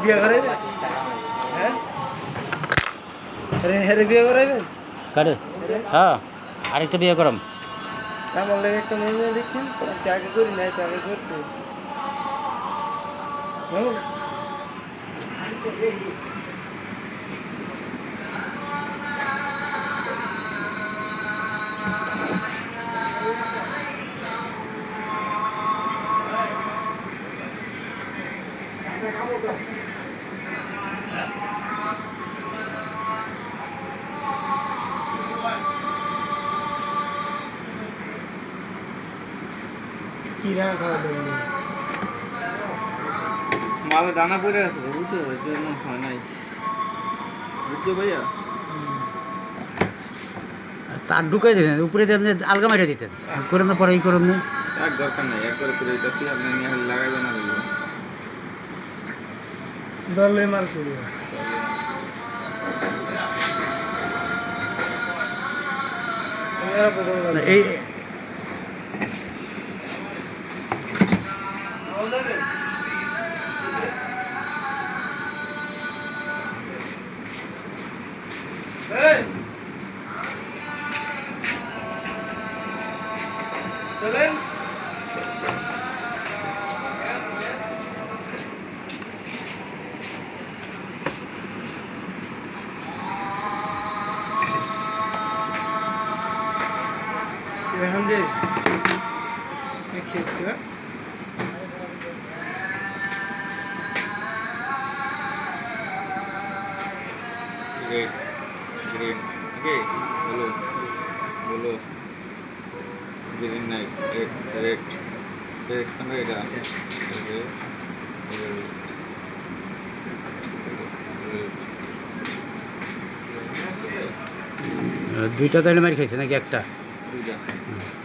বিয়ে করাইবে? হ্যাঁ রে বিয়ে করাইবেন? কারে? হ্যাঁ আরেকটা বিয়ে করাম। আমার লাগে একটা মেয়ে দেখেন, আগে করি নাই তো আগে করতে। কি রান্না খাওয়া দেবেন? মালে দানা পড়ে আছে বুঝছো, এই জন্য হয় নাই, বুঝছো ভাইয়া। তার ঢুকাই দিতেন উপরে দিয়ে আপনি আলগা মারিয়ে দিতেন, করেন না পরে ই করেন না। এক দরকার নাই, একবার করে দিতেছি, আপনি নিয়ে লাগাইবেন না লাগবে। দলে মার করি এই চলেন এখন যে খেয়েছি গ্রেট গ্রিন, ওকে বলো বলো, গ্রিন নাই, রেড রেড রেড কেন এটা দুইটা তাইলে মারি খাইছে নাকি একটা? দুইটা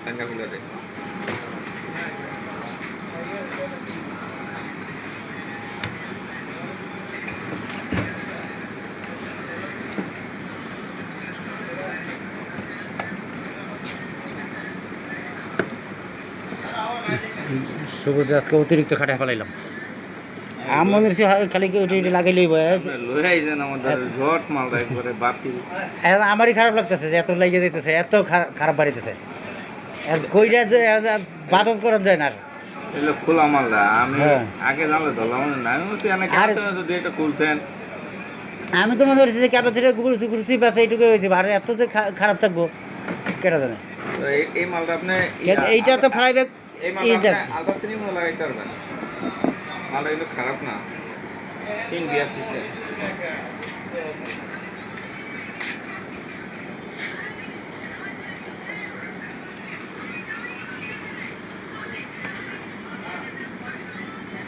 টাঙ্গা ফিলারে। সবুজ আজকে অতিরিক্ত খাটা ফেলাইলাম। আম মনে হচ্ছে খালি ওইটা লাগাইলেই লই আইছেন আমাদের ঝট মালটা একবারে বাপি। এখন আমারই খারাপ লাগতেছে যে এত লাগিয়ে দিতেছে, এত খারাপ বাড়িতেছে। কইরা যে বাদত করা যায় না। এগুলো খোলা মালটা, আমি হ্যাঁ। আগে জানলে ধরলাম না, আমি বলছি এনে আর- কেন যদি এটা খুলছেন। আমি তো মনে করছি যে ক্যাপাসিটি ঘুরছি বাস এইটুকু হয়েছে, আর এত যে খারাপ থাকবো কেটা জানে। তো এই মালটা আপনি এইটা তো ফ্রাই ব্যাগ এই মালটা আপনি আলট্রা সিনেমা লাগাইতে পারবেন, মালটা কিন্তু খারাপ না, তিন গিয়ার সিস্টেম।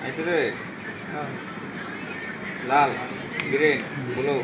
আইছে রে, লাল গ্রিন ব্লু